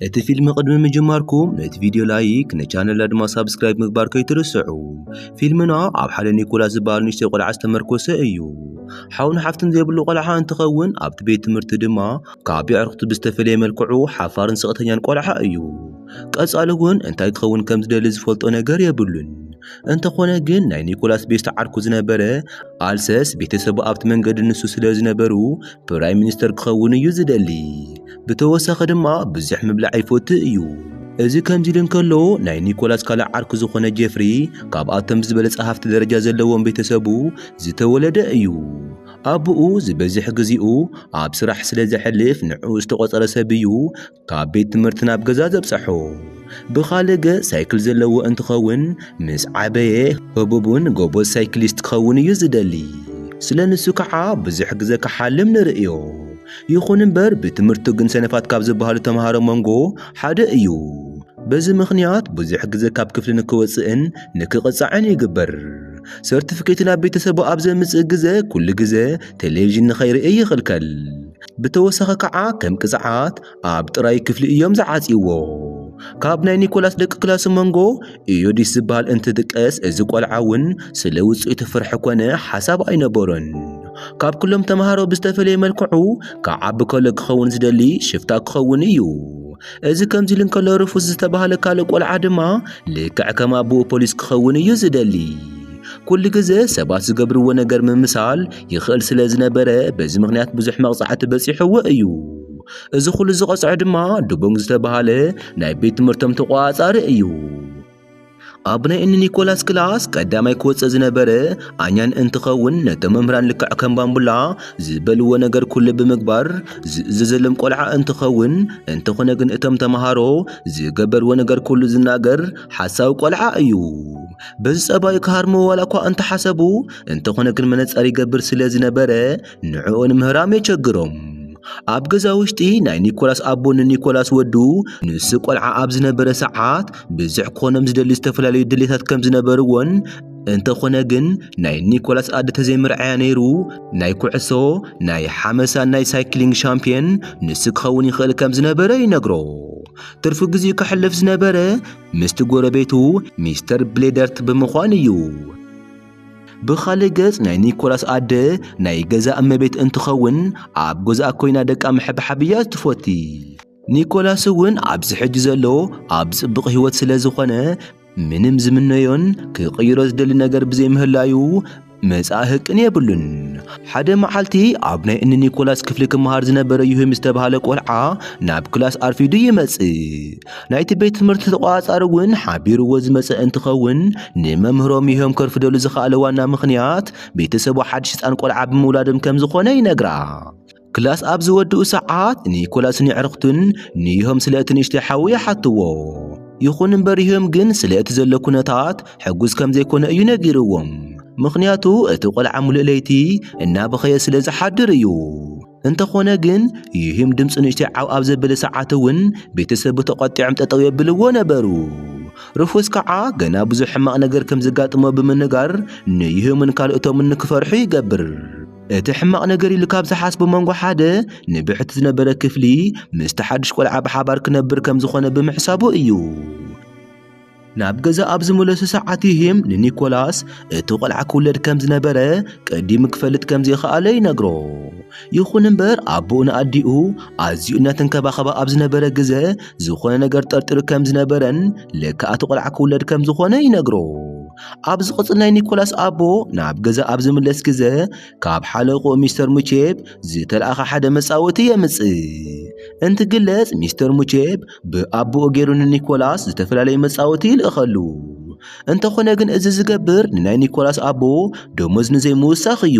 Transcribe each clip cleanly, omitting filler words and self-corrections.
እቲ ፊልም ቅድሚ ምጅማርኩም ነቲ ቪድዮ ላይክ ንቻነል ድማ ሳብስክራይብ ምግባር ከይትርስዑ። ፊልምና ኣብ ሓደ ኒኮላስ ዝበሃል ንእሽተይ ቆልዓ ዝተመርኮሰ እዩ። ሓውን ሓፍትን ዘይብሉ ቆልዓ እንትኸውን ኣብቲ ቤት ትምህርቲ ድማ ካብ ኣዕርኽቱ ብዝተፈለየ መልክዑ ሓፋርን ስቕተኛን ቆልዓ እዩ። ቀጻሊ እውን እንታይ ክኸውን ከም ዝደሊ ዝፈልጦ ነገር የብሉን። እንተኾነ ግን ናይ ኒኮላስ ቤስቲ ዓርኩ ዝነበረ ኣልሰስ ቤተሰቡ ኣብቲ መንገዲ ንሱ ስለ ዝነበሩ ፕራይም ሚኒስተር ክኸውን እዩ ዝደሊ። ብተወሳኺ ድማ ብዙሕ ምብላዕ ይፈቱ እዩ። እዚ ከምዚ ኢሉ እንከሎ ናይ ኒኮላስ ካልእ ዓርኩ ዝኾነ ጄፍሪ ካብኣቶም ብዝበለፀ ሃፍቲ ደረጃ ዘለዎም ቤተሰቡ ዝተወለደ እዩ። ኣቦኡ ዝበዝሕ ግዚኡ ኣብ ስራሕ ስለ ዘሕልፍ ንዑ ዝተቆፀረ ሰብ እዩ ካብ ቤት ትምህርቲ ናብ ገዛ ዘብፅሖ። ብኻልእ ገፅ ሳይክል ዘለዎ እንትኸውን ምስ ዓበየ ህቡብን ጎበዝ ሳይክሊስት ክኸውን እዩ ዝደሊ። ስለ ንሱ ከዓ ብዙሕ ግዜ ክሓልም ንርእዮ። ይኹን እምበር ብትምህርቱ ግን ሰነፋት ካብ ዝበሃሉ ተምሃሮ መንጎ ሓደ እዩ። በዚ ምኽንያት ብዙሕ ግዜ ካብ ክፍሊ ንክወፅእን ንክቕፃዕን ይግበር። ሰርቲፊኬት ናብ ቤተሰቡ ኣብ ዘምፅእ ግዜ ኩሉ ግዜ ቴሌቭዥን ንኸይርኢ ይኽልከል። ብተወሳኺ ከዓ ከም ቅፅዓት ኣብ ጥራይ ክፍሊ እዮም ዝዓፅይዎ። ካብ ናይ ኒኮላስ ደቂ ክላስ መንጎ ኢዮዲስ ዝበሃል እንትጥቀስ እዚ ቆልዓ እውን ስለ ውፅኢቱ ፍርሒ ኮነ ሓሳብ ኣይነበሮን። ካብ ኩሎም ተምሃሮ ብዝተፈለየ መልክዑ ክዓቢ ከሎ ክኸውን ዝደሊ ሽፍታ ክኸውን እዩ። እዚ ከምዚ ኢሉ እንከሎ ርፉስ ዝተባሃለ ካልእ ቆልዓ ድማ ልክዕ ከም ኣቦኡ ፖሊስ ክኸውን እዩ ዝደሊ። ኩሉ ግዜ ሰባት ዝገብርዎ ነገር ምምሳል ይኽእል ስለ ዝነበረ በዚ ምኽንያት ብዙሕ መቕፃዕቲ በፂሕዎ እዩ። እዚ ኩሉ ዝቐፅዖ ድማ ዱቦንግ ዝተባሃለ ናይ ቤት ትምህርቶም ተቆፃፃሪ እዩ። ኣብ ናይ እኒ ኒኮላስ ክላስ ቀዳማይ ክወፅእ ዝነበረ ኣኛን እንትኸውን ነቶም መምህራን ልክዕ ከም ባምቡላ ዝበልዎ ነገር ኩሉ ብምግባር ዝዝለም ቆልዓ እንትኸውን፣ እንተኾነ ግን እቶም ተምሃሮ ዝገበርዎ ነገር ኩሉ ዝናገር ሓሳዊ ቆልዓ እዩ። በዚ ፀባዩ ክሃርሞ ዋላ እኳ እንተሓሰቡ፣ እንተኾነ ግን መነፀር ይገብር ስለ ዝነበረ ንዕኡ ንምህራም የቸግሮም። ኣብ ገዛ ውሽጢ ናይ ኒኮላስ ኣቦ ንኒኮላስ ወዱ ንሱ ቆልዓ ኣብ ዝነበረ ሰዓት ብዙሕ ክኾኖም ዝደሊ ዝተፈላለዩ ድሌታት ከም ዝነበርዎን፣ እንተኾነ ግን ናይ ኒኮላስ ኣደ ተዘይምርዓያ ነይሩ ናይ ኩዕሶ፣ ናይ ሓመሳ፣ ናይ ሳይክሊንግ ሻምፒዮን ንሱ ክኸውን ይኽእል ከም ዝነበረ ይነግሮ። ትርፊ ግዚኡ ክሕልፍ ዝነበረ ምስቲ ጎረቤቱ ሚስተር ብሌደርት ብምዃን እዩ። ብኻልእ ገፅ ናይ ኒኮላስ ኣደ ናይ ገዛ እመቤት እንትኸውን ኣብ ገዛኣ ኮይና ደቃ ምሕብሓብ እያ ትፈቲ። ኒኮላስ እውን ኣብዚ ሕጂ ዘሎ ኣብ ፅቡቕ ህይወት ስለ ዝኾነ ምንም ዝምነዮን ክቕይሮ ዝደሊ ነገር ብዘይምህላዩ መጻኢ ህቅን የብሉን። ሓደ መዓልቲ ኣብ ናይ እኒ ኒኮላስ ክፍሊ ክመሃር ዝነበረ ዩህም ዝተባሃለ ቆልዓ ናብ ክላስ ኣርፊዱ ይመጽእ። ናይቲ ቤት ትምህርቲ ተቆፃፃሪ እውን ሓቢርዎ ዝመጽእ እንትኸውን ንመምህሮም ይህም ከርፍደሉ ዝኽኣለ ዋና ምኽንያት ቤተሰቡ ሓድሽ ህፃን ቆልዓ ብምውላዶም ከም ዝኾነ ይነግራ። ክላስ ኣብ ዝወድኡ ሰዓት ኒኮላስን ኣዕርኽቱን ንይሆም ስለ እቲ ንእሽተይ ሓዊ ይሓትዎ። ይኹን እምበር ይህም ግን ስለ እቲ ዘሎ ኩነታት ሕጉዝ ከም ዘይኮነ እዩ ነጊርዎም። ምኽንያቱ እቲ ቆልዓ ሙሉእ ለይቲ እናበኸየ ስለ ዝሓድር እዩ። እንተኾነ ግን ይህም ድምፂ ንእሽተይ ዓው ኣብ ዘበለ ሰዓት እውን ቤተሰቡ ተቐጢዖም ጠጠው የብልዎ ነበሩ። ርፉስ ከዓ ገና ብዙሕ ሕማቕ ነገር ከም ዘጋጥሞ ብምንጋር ንይህምን ካልኦቶምን ንክፈርሑ ይገብር። እቲ ሕማቕ ነገር ኢሉ ካብ ዝሓስቦ መንጎ ሓደ ንብሕቲ ዝነበረ ክፍሊ ምስቲ ሓድሽ ቆልዓ ብሓባር ክነብር ከም ዝኾነ ብምሕሳቡ እዩ። ናብ ገዛ ኣብ ዝመለሱ ሰዓት ይህም ንኒኮላስ እቲ ቆልዓ ክውለድ ከም ዝነበረ ቀዲሙ ክፈልጥ ከም ዘይከኣለ ይነግሮ። ይኹን እምበር ኣቦኡ ንኣዲኡ ኣዝዩ እናተንከባኸባ ኣብ ዝነበረ ግዜ ዝኾነ ነገር ጠርጢሩ ከም ዝነበረን ልክዕ እቲ ቆልዓ ክውለድ ከም ዝኾነ ይነግሮ። ኣብ ዝቕፅል ናይ ኒኮላስ ኣቦ ናብ ገዛ ኣብ ዝምለስ ግዜ ካብ ሓለቕኡ ሚስተር ሙቼብ ዝተለኣኸ ሓደ መጻወቲ የምጽእ። እንትግለጽ ሚስተር ሙቼብ ብኣቦኡ ገይሩ ንኒኮላስ ዝተፈላለዩ መጻወቲ ይልእኸሉ። እንተኾነ ግን እዚ ዝገብር ንናይ ኒኮላስ ኣቦ ደሞዝ ንዘይምውሳኽ እዩ።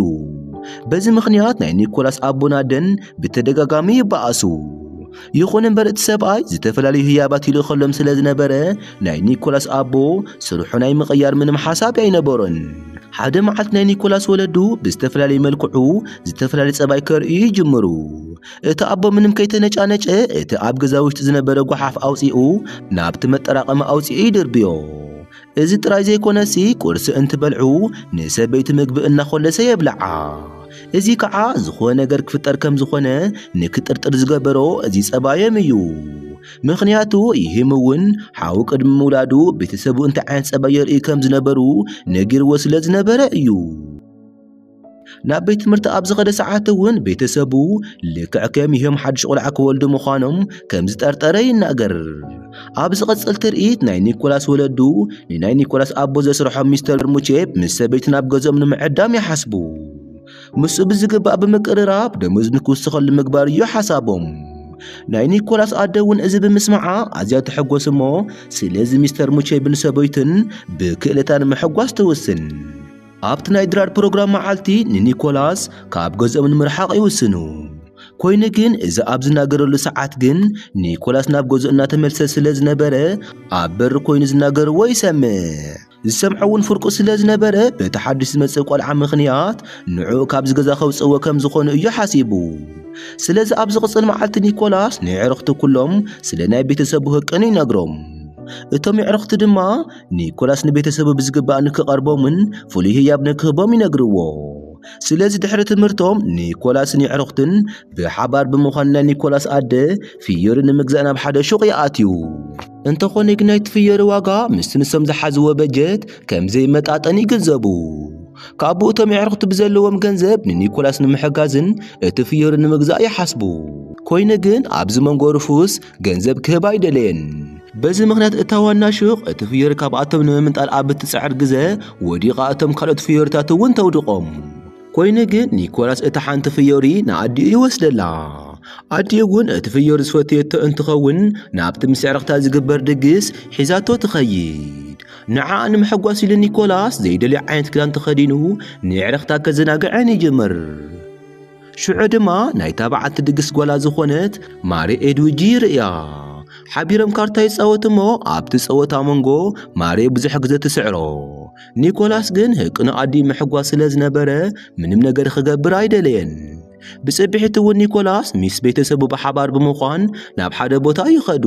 በዚ ምኽንያት ናይ ኒኮላስ ኣቦን ኣደን ብተደጋጋሚ ይበኣሱ። ይኹን እምበር እቲ ሰብኣይ ዝተፈላለዩ ህያባት ይልእኸሎም ስለ ዝነበረ ናይ ኒኮላስ ኣቦ ስርሑ ናይ ምቕያር ምንም ሓሳብ ኣይነበሮን። ሓደ መዓልቲ ናይ ኒኮላስ ወለዱ ብዝተፈላለየ መልክዑ ዝተፈላለዩ ፀባይ ከርእዩ ይጅምሩ። እቲ ኣቦ ምንም ከይተነጫነጨ እቲ ኣብ ገዛ ውሽጢ ዝነበረ ጓሓፍ ኣውፂኡ ናብቲ መጠራቐሚ ኣውፂኡ ይድርብዮ። እዚ ጥራይ ዘይኮነሲ ቁርሲ እንትበልዑ ንሰበይቲ ምግቢ እናኾለሰ የብልዓ። እዚ ከዓ ዝኾነ ነገር ክፍጠር ከም ዝኾነ ንክጥርጥር ዝገበሮ እዚ ፀባዮም እዩ። ምክንያቱ ይህምውን ሓው ቅድሚ ምውላዱ ቤተሰቡ እንታይ ዓይነት ጸባይ የርኢ ከም ዝነበሩ ነጊርዎ ስለ ዝነበረ እዩ ናብ ቤት ትምህርቲ ኣብ ዝኸደ ሰዓት እውን ቤተሰቡ ልክዕ ከም ይህም ሓድሽ ቆልዓ ክወልዱ ምዃኖም ከም ዝጠርጠረ ይናገር ኣብ ዝቐጽል ትርኢት ናይ ኒኮላስ ወለዱ ንናይ ኒኮላስ ኣቦ ዘስርሖም ሚስተር ሙቼፕ ምስ ሰበይቲ ናብ ገዝኦም ንምዕዳም ይሓስቡ ምስኡ ብዝግባእ ብምቅርራብ ደሞዝ ንክውስኸሉ ምግባር እዩ ሓሳቦም ናይ ኒኮላስ ኣደ እውን እዚ ብምስማዓ ኣዝያ ትሕጎስ እሞ ስለዚ ሚስተር ሙቼፕን ሰበይትን ብክእለታን ምሕጓስ ትውስን ኣብቲ ናይ ድራር ፕሮግራም መዓልቲ ንኒኮላስ ካብ ገዝኦም ንምርሓቕ ይውስኑ ኮይኑ ግን እዚ ኣብ ዝናገረሉ ሰዓት ግን ኒኮላስ ናብ ገዝኡ እናተመልሰ ስለ ዝነበረ ኣብ በሪ ኮይኑ ዝናገርዎ ይሰምዕ ዝሰምዐውን ፍርቁ ስለ ዝነበረ በቲ ሓድሽ ዝመጽእ ቆልዓ ምኽንያት ንዑ ካብ ዝገዛ ከውፅዎ ከም ዝኾኑ እዩ ሓሲቡ ስለዚ ኣብ ዝቕጽል መዓልቲ ኒኮላስ ንዕርኽቲ ኩሎም ስለ ናይ ቤተሰቡ ህቅን ይነግሮም እቶም ይዕርኽቲ ድማ ኒኮላስ ንቤተሰቡ ብዝግባእ ንክቐርቦምን ፍሉይ ህያብ ንክህቦም ይነግርዎ ስለዚ ድሕሪ ትምህርቶም ኒኮላስን ይዕርኽትን ብሓባር ብምዃን ናይ ኒኮላስ ኣደ ፍዮሪ ንምግዛእ ናብ ሓደ ሹቕ ይኣትዩ እንተኾነ ግን ናይቲ ፍዮሪ ዋጋ ምስቲ ንሶም ዝሓዝዎ በጀት ከምዘይመጣጠን ይግንዘቡ ካብኡ እቶም ይዕርኽቲ ብዘለዎም ገንዘብ ንኒኮላስ ንምሕጋዝን እቲ ፍዮሪ ንምግዛእ ይሓስቡ ኮይኑ ግን ኣብዚ መንጎ ርፉስ ገንዘብ ክህብ ኣይደለየን በዚ ምክንያት እታ ዋና ሹቕ እቲ ፍዮሪ ካብኣቶም ንምምንጣል ኣብ እትፅዕር ግዜ ወዲቓ እቶም ካልኦት ፍዮሪታት እውን ተውድቖም ኮይኑ ግን ኒኮላስ እቲ ሓንቲ ፍዮሪ ንኣዲኡ ይወስደላ ኣዲኡ እውን እቲ ፍዮሪ ዝፈትየቶ እንትኸውን ናብቲ ምስ ዕርኽታ ዝግበር ድግስ ሒዛቶ ትኸይድ ንዓኣ ንምሕጓስ ኢሉ ኒኮላስ ዘይደልዮ ዓይነት ክዳን ተኸዲኑ ንዕርኽታ ከዘናግዐን ይጅምር ሽዑ ድማ ናይታ በዓልቲ ድግስ ጓላ ዝኾነት ማሪ ኤድዊጂ ይርእያ ሓቢሮም ካርታ ይጻወቱ እሞ ኣብቲ ጸወታ መንጎ ማሪ ብዙሕ ግዜ ትስዕሮ ኒኮላስ ግን ህቅኑ ኣዲ ምሕጓስ ስለ ዝነበረ ምንም ነገር ክገብር ኣይደለየን ብጽቢሒት እውን ኒኮላስ ምስ ቤተሰቡ ብሓባር ብምዃን ናብ ሓደ ቦታ ይኸዱ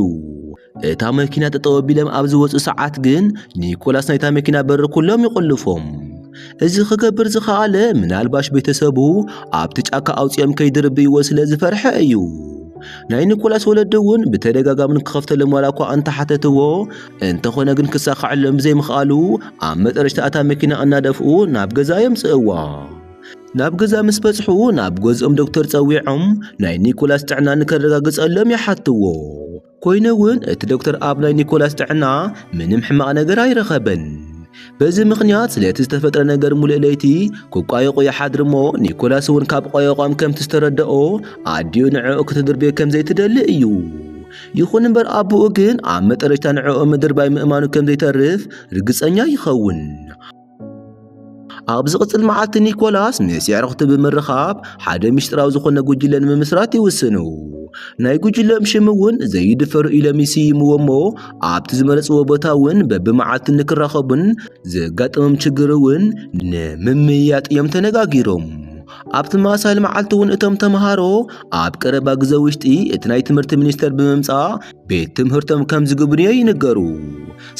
እታ መኪና ጠጠው ኣቢሎም ኣብ ዝወፁ ሰዓት ግን ኒኮላስ ናይታ መኪና በሪ ኩሎም ይቆልፎም እዚ ክገብር ዝኸኣለ ምናልባሽ ቤተሰቡ ኣብቲ ጫካ ኣውፅኦም ከይድርብይዎ ስለ ዝፈርሐ እዩ ናይ ኒኮላስ ወለዱ እውን ብተደጋጋሚ ንክኸፍተሎም ዋላ እኳ እንተሓተትዎ እንተኾነ ግን ክሳኻዕሎም ብዘይምኽኣሉ ኣብ መጨረሻ እታ መኪና እናደፍኡ ናብ ገዛ የምጽእዋ ናብ ገዛ ምስ በጽሑ ናብ ገዝኦም ዶክተር ጸዊዖም ናይ ኒኮላስ ጥዕና ንከረጋግጸሎም ይሓትዎ ኮይኑ እውን እቲ ዶክተር ኣብ ናይ ኒኮላስ ጥዕና ምንም ሕማቕ ነገር ኣይረኸበን በዚ ምክንያት ስለቲ ዝተፈጥረ ነገር ሙሉእ ለይቲ ክቋየቑ ይሓድር እሞ ኒኮላስ እውን ካብ ቆየቋም ከምቲ ዝተረድኦ ኣዲኡ ንዕኡ ክትድርብዮ ከም ዘይትደሊ እዩ ይኹን እምበር ኣቦኡ ግን ኣብ መጨረሻ ንዕኡ ምድር ባይ ምእማኑ ከም ዘይተርፍ ርግፀኛ ይኸውን ኣብ ዝቕጽል መዓልቲ ኒኮላስ ምስ ይዕርኽቲ ብምርኻብ ሓደ ምስጢራዊ ዝኾነ ጉጅለ ንምምስራት ይውስኑ ናይ ጉጅለም ሽም እውን ዘይድፈሩ ኢሎም ይስይምዎ እሞ ኣብቲ ዝመረፅዎ ቦታ እውን በብመዓልቲ ንክራኸቡን ዘጋጥሞም ችግር እውን ንምምያጥ እዮም ተነጋጊሮም ኣብቲ ማእሳል መዓልቲ እውን እቶም ተምሃሮ ኣብ ቀረባ ግዜ ውሽጢ እቲ ናይ ትምህርቲ ሚኒስተር ብምምጻእ ቤት ትምህርቶም ከም ዝግብንዮ ይንገሩ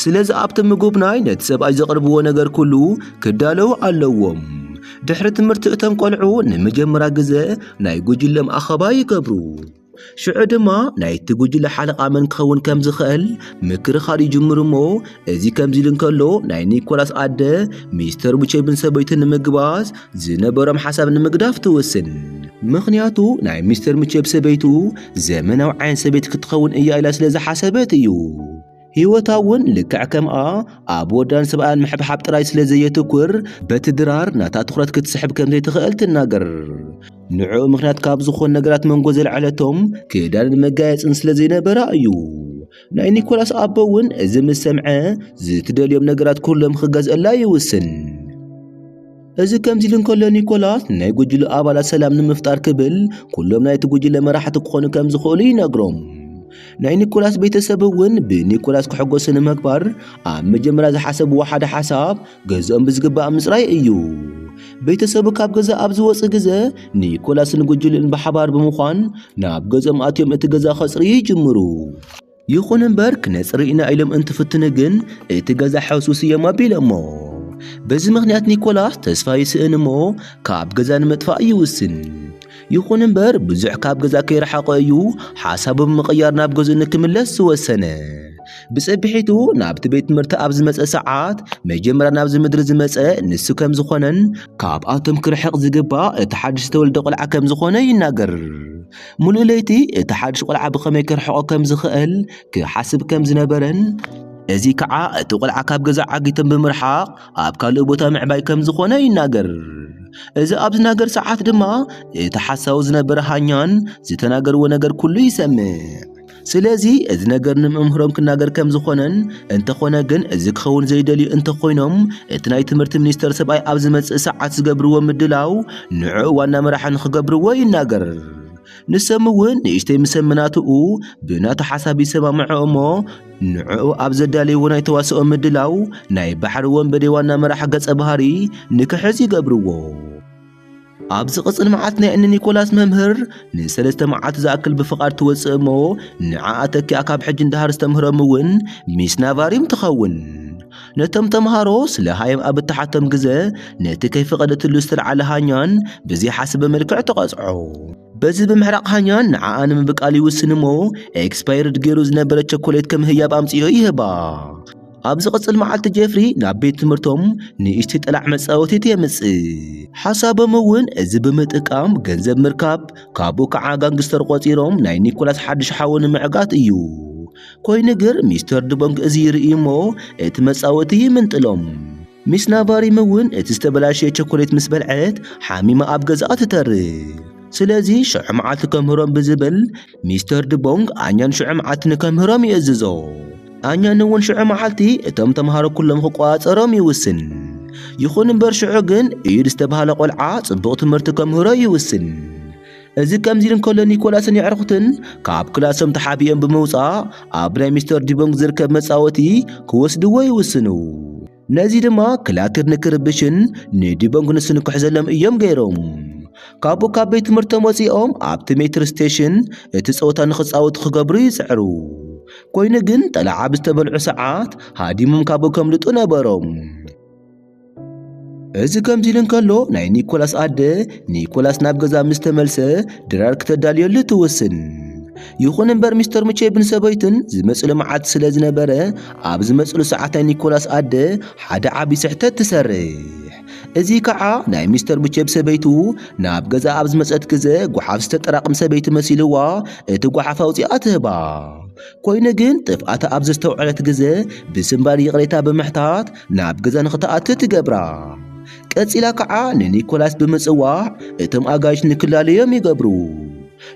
ስለዚ ኣብቲ ምጉብናይ ነቲ ሰብኣይ ዘቕርብዎ ነገር ኩሉ ክዳለው ኣለዎም ድሕሪ ትምህርቲ እቶም ቆልዑ ንመጀመርያ ግዜ ናይ ጉጅለም ኣኸባ ይገብሩ ሽዑ ድማ ናይቲ ጉጅለ ሓለቓ መን ክኸውን ከም ዝኽእል ምክርኻር ይጅምሩ እሞ እዚ ከምዚ ኢሉ እንከሎ ናይ ኒኮላስ ኣደ ሚስተር ሙቼፕን ሰበይትን ንምግባዝ ዝነበሮም ሓሳብ ንምግዳፍ ትውስን ምክንያቱ ናይ ሚስተር ሙቼፕ ሰበይቱ ዘመናዊ ዓይነት ሰበይቲ ክትኸውን እያ ኢላ ስለ ዝሓሰበት እዩ ህይወታ እውን ልክዕ ከምኣ ኣብ ወዳን ሰብኣያን ምሕብሓብ ጥራይ ስለ ዘየትኩር በቲ ድራር ናታ ትኹረት ክትስሕብ ከም ዘይትኽእል ትናገር ንዕኡ ምክንያት ካብ ዝኾኑ ነገራት መንጎ ዘልዓለቶም ክዳንን መጋየፅን ስለ ዘይነበራ እዩ ናይ ኒኮላስ ኣቦ እውን እዚ ምስ ሰምዐ ዝትደልዮም ነገራት ኩሎም ክገዝአላ ይውስን እዚ ከምዚ ኢሉ እንከሎ ኒኮላስ ናይ ጉጅለ ኣባላት ሰላም ንምፍጣር ክብል ኩሎም ናይቲ ጉጅለ መራሕቲ ክኾኑ ከም ዝኽእሉ ይነግሮም ናይ ኒኮላስ ቤተሰብ እውን ብኒኮላስ ክሕጎሱ ንምግባር ኣብ መጀመርያ ዝሓሰብዎ ሓደ ሓሳብ ገዝኦም ብዝግባእ ምጽራይ እዩ ቤተሰቡ ካብ ገዛ ኣብ ዝወፅእ ግዜ ኒኮላስን ጉጅለን ብሓባር ብምዃን ናብ ገዝኦም ኣትዮም እቲ ገዛ ኸጽሪ ይጅምሩ ይኹን እምበር ክነጽሪ ኢና ኢሎም እንትፍትኑ ግን እቲ ገዛ ሕውስውስ እዮም ኣቢሎሞ በዚ ምክንያት ኒኮላስ ተስፋ ይስእን እሞ ካብ ገዛ ንምጥፋእ ይውስን ይኹን እምበር ብዙሕ ካብ ገዛ ከይረሓቐ እዩ ሓሳቡ ብምቕያር ናብ ገዝኡ ንክምለስ ዝወሰነ ብፀቢሒቱ ናብቲ ቤት ትምህርቲ ኣብ ዝመፀ ሰዓት መጀመርያ ናብዚ ምድሪ ዝመፀ ንሱ ከም ዝኾነን ካብኣቶም ክርሕቕ ዝግባእ እቲ ሓድሽ ዝተወልደ ቆልዓ ከም ዝኾነ ይናገር ሙሉእ ለይቲ እቲ ሓድሽ ቆልዓ ብኸመይ ክርሕቆ ከም ዝኽእል ክሓስብ ከም ዝነበረን እዚ ከዓ እቲ ቆልዓ ካብ ገዛ ዓጊቶም ብምርሓቕ ኣብ ካልእ ቦታ ምዕባይ ከም ዝኾነ ይናገር እዚ ኣብ ዝናገር ሰዓት ድማ እቲ ሓሳቡ ዝነበረ ሃኛን ዝተናገርዎ ነገር ኩሉ ይሰምዕ ስለዚ እዚ ነገር ንምእምሮም ክናገር ከም ዝኾነን እንተኾነ ግን እዚ ክኸውን ዘይደልዩ እንተኾይኖም እቲ ናይ ትምህርቲ ሚኒስተር ሰብኣይ ኣብ ዝመፅእ ሰዓት ዝገብርዎ ምድላው ንዕኡ ዋና መራሒ ንክገብርዎ ይናገር ንሰም እውን ንእሽተይ ምሰምናትኡ ብናቱ ሓሳብ ይሰማምዑ እሞ ንዕኡ ኣብ ዘዳልይዎ ናይ ተዋስኦ ምድላው ናይ ባሕሪ ወንበዴ ዋና መራሒ ገጸ ባህሪ ንክሕዝ ይገብርዎ ኣብዚ ቅፅል መዓልት ናይ እኒ ኒኮላስ መምህር ንሰለስተ መዓልቲ ዝኣክል ብፍቓድ ትወፅእ እሞ ንዓኣ ተኪኣ ካብ ሕጂ እንዳሃር ዝተምህሮም እውን ሚስ ናቫሪም ትኸውን ነቶም ተምሃሮ ስለ ሃዮም ኣብ እትሓቶም ግዜ ነቲ ከይፈቐደትሉ ዝተለዓለ ሃኛን ብዘይሓስበ መልክዕ ተቐፅዖ በዚ ብምሕራቕ ሃኛን ንዓኣ ንምብቃል ይውስን እሞ ኤክስፓየርድ ገይሩ ዝነበረ ቸኮሌት ከም ህያብ ኣምፂኦ ይህባ ኣብዚ ቅፅል መዓልቲ ጀፍሪ ናብ ቤት ትምህርቶም ንእሽተይ ጠላዕ መፃወቲት የምፅእ ሓሳቦም እውን እዚ ብምጥቃም ገንዘብ ምርካብ ካብኡ ከዓ ጋንግስተር ቆፂሮም ናይ ኒኮላስ ሓድሽ ሓዊ ንምዕጋት እዩ ኮይኑ ግር ሚስተር ድቦንግ እዚ ይርኢ እሞ እቲ መፃወቲ ይምንጥሎም ሚስ ናቫሪም እውን እቲ ዝተበላሸየ ቸኮሌት ምስ በልዐት ሓሚማ ኣብ ገዛኣ ትተርፍ ስለዚ ሽዑ መዓልቲ ከምህሮም ብዝብል ሚስተር ድቦንግ ኣኛን ሽዑ መዓልቲ ንከምህሮም ይእዝዞ ኣኛን እውን ሽዑ መዓልቲ እቶም ተምሃሮ ኩሎም ክቆፃፀሮም ይውስን ይኹን እምበር ሽዑ ግን ኢድ ዝተባሃለ ቆልዓ ጽቡቕ ትምህርቲ ከምህሮ ይውስን እዚ ከምዚ ኢሉ እንከሎ ኒኮላስን ይዕርኽትን ካብ ክላሶም ተሓቢኦም ብምውፃእ ኣብ ናይ ሚስተር ዲቦንግ ዝርከብ መፃወቲ ክወስድዎ ይውስኑ ነዚ ድማ ክላትር ንክርብሽን ንዲቦንግ ንሱ ንክሕዘሎም እዮም ገይሮም ካብኡ ካብ ቤት ትምህርቶም ወፂኦም ኣብቲ ሜትሮ ስቴሽን እቲ ፀወታ ንክፃወቱ ክገብሩ ይፅዕሩ ኮይኑ ግን ጠላዓ ብዝተበልዑ ሰዓት ሃዲሞም ካብኡ ከምልጡ ነበሮም እዚ ከምዚ ኢሉ እንከሎ ናይ ኒኮላስ ኣደ ኒኮላስ ናብ ገዛ ምስ ተመልሰ ድራር ክተዳልየሉ ትውስን ይኹን እምበር ሚስተር ሙቼብን ሰበይትን ዝመፅሉ መዓልቲ ስለ ዝነበረ ኣብ ዝመፅሉ ሰዓት ናይ ኒኮላስ ኣደ ሓደ ዓብይ ስሕተት ትሰርሕ እዚ ከዓ ናይ ሚስተር ሙቼብ ሰበይቱ ናብ ገዛ ኣብ ዝመፀት ግዜ ጓሓፍ ዝተጠራቅም ሰበይቲ መሲልዋ እቲ ጓሓፍ ኣውፂኣ ትህባ ኮይኑ ግን ጥፍኣታ ኣብ ዝተውዕለት ግዜ ብስምባር ይቕሬታ ብምሕታት ናብ ገዛ ንኽተኣቱ ትገብራ ቀፂላ ከዓ ንኒኮላስ ብምፅዋዕ እቶም ኣጋይሽ ንክላለዮም ይገብሩ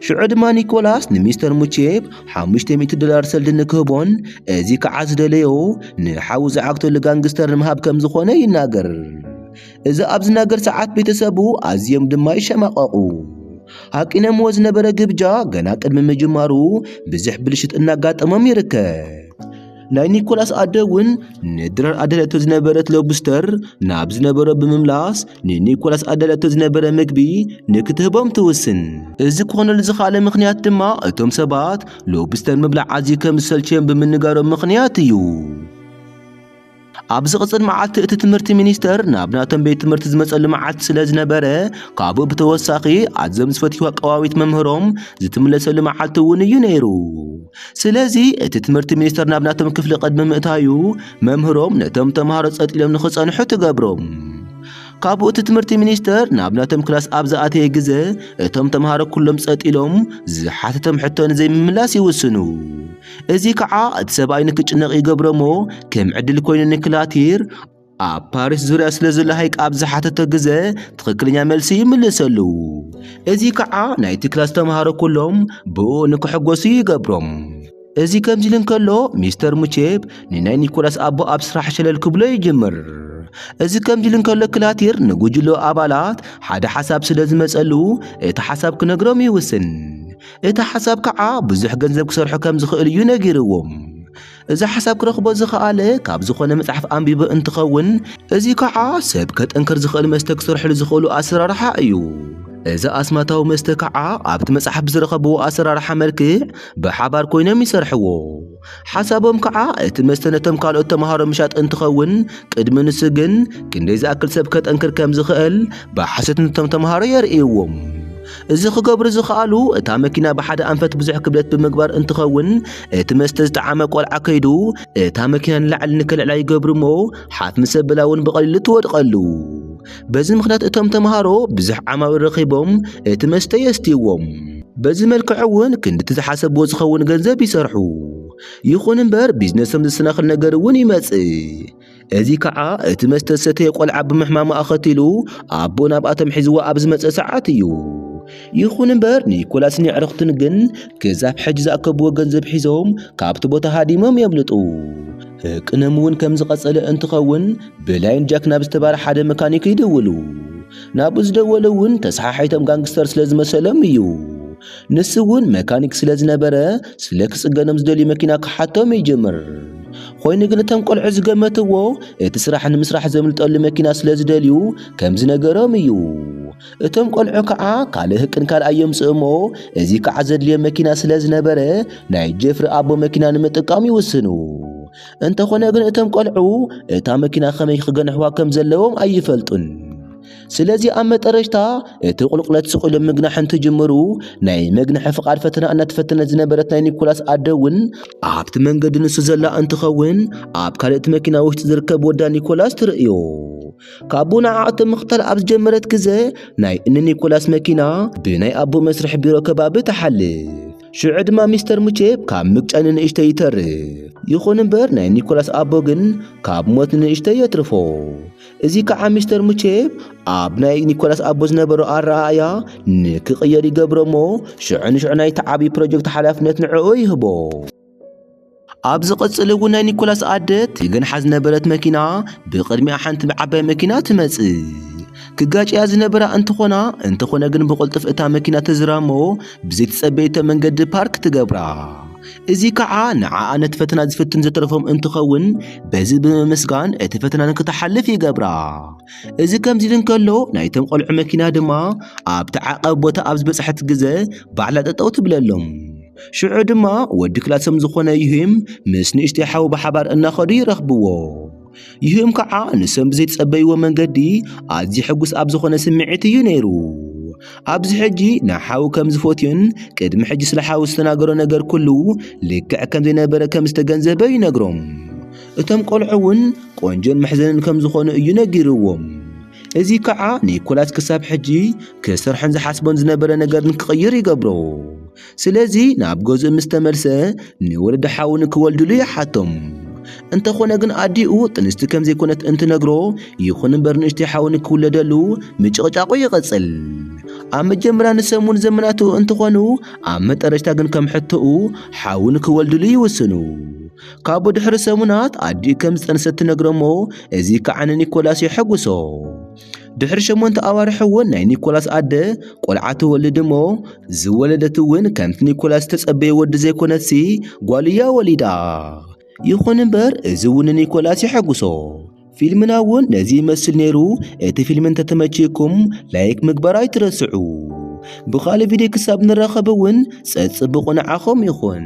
ሽዑ ድማ ኒኮላስ ንሚስተር ሙቼብ $500 ሰልዲ ንክህቦን እዚ ከዓ ዝደለዮ ንሓዊ ዝዓግተሉ ጋንግስተር ንምሃብ ከም ዝኾነ ይናገር እዚ ኣብ ዝናገር ሰዓት ቤተሰቡ ኣዝዮም ድማ ይሸማቐቑ ሓቂነምዎ ዝነበረ ግብጃ ገና ቅድሚ ምጅማሩ ብዙሕ ብልሽት እናጋጠሞም ይርከብ ናይ ኒኮላስ ኣደ እውን ንድራር ኣደለቶ ዝነበረት ሎብስተር ናብ ዝነበረ ብምምላስ ንኒኮላስ ኣደለቶ ዝነበረ ምግቢ ንክትህቦም ትውስን እዚ ክኾነሉ ዝኸኣለ ምኽንያት ድማ እቶም ሰባት ሎብስተር ምብላዕ ኣዝዩ ከም ዝሰልችዮም ብምንጋሮም ምኽንያት እዩ ኣብዚ ቅፅል መዓልቲ እቲ ትምህርቲ ሚኒስተር ናብ ናቶም ቤት ትምህርቲ ዝመፀሉ መዓልቲ ስለ ዝነበረ ካብኡ ብተወሳኺ ኣዝዮም ዝፈትይዋ ቀዋዊት መምህሮም ዝትምለሰሉ መዓልቲ እውን እዩ ነይሩ ስለዚ እቲ ትምህርቲ ሚኒስተር ናብ ናቶም ክፍሊ ቀድሚ ምእታዩ መምህሮም ነቶም ተምሃሮ ጸጥ ኢሎም ንኽጸንሑ ትገብሮም ካብኡ እቲ ትምህርቲ ሚኒስተር ናብ ናቶም ክላስ ኣብ ዝኣተየ ግዜ እቶም ተምሃሮ ኩሎም ጸጥ ኢሎም ዝሓተቶም ሕቶ ንዘይምምላስ ይውስኑ እዚ ከዓ እቲ ሰብኣይ ንክጭነቕ ይገብሮሞ ከም ዕድል ኮይኑ ንክላቲር ኣብ ፓሪስ ዙርያ ስለ ዘሎ ሃይቅ ኣብ ዝሓተተ ግዜ ትኽክለኛ መልሲ ይምልሰሉ እዚ ከዓ ናይቲ ክላስ ተምሃሮ ኩሎም ብኡ ንክሕጎሱ ይገብሮም እዚ ከምዚ ኢሉ እንከሎ ሚስተር ሙቼብ ንናይ ኒኮላስ ኣቦ ኣብ ስራሕ ሸለል ክብሎ ይጅምር እዚ ከምዚ ኢሉ እንከሎ ክላቲር ንጉጅሎ ኣባላት ሓደ ሓሳብ ስለ ዝመፀሉ እቲ ሓሳብ ክነግሮም ይውስን እቲ ሓሳብ ከዓ ብዙሕ ገንዘብ ክሰርሑ ከም ዝኽእል እዩ ነጊርዎም እዚ ሓሳብ ክረኽቦ ዝኸኣለ ካብ ዝኾነ መጽሓፍ ኣንቢቦ እንትኸውን እዚ ከዓ ሰብ ከጠንክር ዝኽእል መስተ ክሰርሕሉ ዝኽእሉ ኣሰራርሓ እዩ እዚ ኣስማታዊ መስተ ከዓ ኣብቲ መጽሓፍ ዝረኸብዎ ኣሰራርሓ መልክዕ ብሓባር ኮይኖም ይሰርሕዎ ሓሳቦም ከዓ እቲ መስተ ነቶም ካልኦት ተምሃሮ ምሻጥ እንትኸውን ቅድሚ ንሱ ግን ክንደይ ዝኣክል ሰብ ከጠንክር ከም ዝኽእል ብሓሰት ነቶም ተምሃሮ የርእይዎም እዚ ክገብሩ ዝኽኣሉ እታ መኪና ብሓደ ኣንፈት ብዙሕ ክብደት ብምግባር እንትኸውን እቲ መስተ ዝተዓመ ቆልዓ ከይዱ እታ መኪና ንላዕሊ ንክልዕላ ይገብሩ እሞ ሓፍ ምስ ኣበላ እውን ብቐሊሉ ትወድቐሉ። በዚ ምኽንያት እቶም ተምሃሮ ብዙሕ ዓማዊል ረኺቦም እቲ መስተ የስትይዎም። በዚ መልክዕ እውን ክንዲ ዝሓሰብዎ ዝኸውን ገንዘብ ይሰርሑ። ይኹን እምበር ቢዝነሶም ዝሰናኽል ነገር እውን ይመጽእ። እዚ ከዓ እቲ መስተ ዝሰተየ ቆልዓ ብምሕማሙ ኣኸቲሉ ኣቦ ናብኣቶም ሒዝዎ ኣብ ዝመፀ ሰዓት እዩ። ይኹን እምበር ኒኮላስን ኣዕርኽቱን ግን ክዛብ ሕጂ ዝኣከብዎ ገንዘብ ሒዞም ካብቲ ቦታ ሃዲሞም የምልጡ። ቅነም እውን ከም ዝቐጸለ እንትኸውን ብላይን ጃክ ናብ ዝተባለ ሓደ መካኒክ ይደውሉ። ናብኡ ዝደወለ እውን ተሰሓሒቶም ጋንግስተር ስለ ዝመሰሎም እዩ። ንሱ እውን መካኒክ ስለ ዝነበረ ስለ ክጽገኖም ዝደልዩ መኪና ክሓቶም ይጅምር። ኮይኑ ግን እቶም ቆልዑ ዝገመትዎ እቲ ስራሕ ንምስራሕ ዘምልጠሉ መኪና ስለ ዝደልዩ ከም ዝነገሮም እዩ። እቶም ቆልዑ ከዓ ካልእ ህቅን ካልኣይ የምጽኡ እሞ እዚ ከዓ ዘድልዮ መኪና ስለ ዝነበረ ናይ ጀፍሪ ኣቦ መኪና ንምጥቃም ይውስኑ። እንተኾነ ግን እቶም ቆልዑ እታ መኪና ከመይ ክገንሕዋ ከም ዘለዎም ኣይፈልጡን። ስለዚ ኣብ መጠረሽታ እቲ ቁልቁለት ስቑሎም ምግናሕ እንትጅምሩ ናይ መግነሒ ፍቓድ ፈተና እናተፈተነት ዝነበረት ናይ ኒኮላስ ኣደ እውን ኣብቲ መንገዲ ንሱ ዘላ እንትኸውን ኣብ ካልእቲ መኪና ውሽጢ ዝርከብ ወዳ ኒኮላስ ትርእዮ። ካብኡ ንዓኣቶም ምኽታል ኣብ ዝጀመረት ግዜ ናይ እኒ ኒኮላስ መኪና ብናይ ኣቦ መስርሕ ቢሮ ከባቢ ተሓልፍ። ሽዑ ድማ ሚስተር ሙቼብ ካብ ምግጫን ንእሽተይ ይተርፍ። ይኹን እምበር ናይ ኒኮላስ ኣቦ ግን ካብ ሞት ንእሽተይ የትርፎ። እዚ ከዓ ሚስተር ሙቼብ ኣብ ናይ ኒኮላስ ኣቦ ዝነበሮ ኣረኣእያ ንክቕየር ይገብሮ እሞ ሽዑ ንሽዑ ናይቲ ዓብዪ ፕሮጀክት ሓላፍነት ንዕኡ ይህቦ። ኣብ ዝቕጽል እውን ናይ ኒኮላስ ኣደ ትገንሓ ዝነበረት መኪና ብቕድሚኣ ሓንቲ ዓባይ መኪና ትመጽእ። ክጋጭያ ዝነበራ እንተኾነ ግን ብቕልጡፍ እታ መኪና ተዝራሞ ብዘይተጸበየቶ መንገዲ ፓርክ ትገብራ። እዚ ከዓ ንዓኣ ነቲ ፈተና ዝፍትን ዘተረፎም እንትኸውን በዚ ብምምስጋን እቲ ፈተና ንክተሓልፍ ይገብራ። እዚ ከምዚ ኢሉ እንከሎ ናይቶም ቆልዑ መኪና ድማ ኣብቲ ዓቐብ ቦታ ኣብ ዝበፅሐት ግዜ ባዕላ ጠጠው ትብለሎም። ሽዑ ድማ ወዲ ክላሶም ዝኾነ ይህም ምስ ንእሽተይ ሓው ብሓባር እናኸዱ ይረኽብዎ። ይህም ከዓ ንሶም ብዘይተጸበይዎ መንገዲ ኣዝዩ ሕጉስ ኣብ ዝኾነ ስምዒት እዩ ነይሩ። ኣብዚ ሕጂ ንሓው ከም ዝፈትዩን ቅድሚ ሕጂ ስለ ሓው ዝተናገሮ ነገር ኩሉ ልክዕ ከም ዘይነበረ ከም ዝተገንዘበ ይነግሮም። እቶም ቆልዑ እውን ቆንጆን መሕዘንን ከም ዝኾኑ እዩ ነጊርዎም። እዚ ከዓ ኒኮላስ ክሳብ ሕጂ ክሰርሖን ዝሓስቦን ዝነበረ ነገር ንክቕይር ይገብሮ። ስለዚ ናብ ገዝኡ ምስ ተመልሰ ንወለዲ ሓው ንክወልድሉ ይሓቶም። እንተኾነ ግን ኣዲኡ ጥንስቲ ከም ዘይኮነት እንትነግሮ ይኹን እምበር ንእሽተይ ሓው ንክውለደሉ ምጭቕጫቑ ይቐጽል። ኣብ መጀመርያ ንሰሙን ዘመናቱ እንትኾኑ ኣብ መጠረሽታ ግን ከም ሕቶኡ ሓው ንክወልድሉ ይውስኑ። ካብኡ ድሕሪ ሰሙናት ኣዲኡ ከም ዝፀንሰት ትነግሮ እሞ እዚ ከዓ ንኒኮላስ የሐጉሶ። ድሕሪ 8 ኣዋርሕ እውን ናይ ኒኮላስ ኣደ ቆልዓ ትወልድ እሞ ዝወለደት እውን ከምቲ ኒኮላስ ተጸበየ ወዲ ዘይኮነትሲ ጓልያ ወሊዳ። ይኹን እምበር እዚ እውን ኒኮላስ ይሐጉሶ። ፊልምና እውን ነዚ ይመስል ነይሩ። እቲ ፊልም እንተተመቸየኩም ላይክ ምግባር ኣይትረስዑ። ብኻልእ ቪድዮ ክሳብ ንራኸብ እውን ፀብቑ ንዓኹም ይኹን።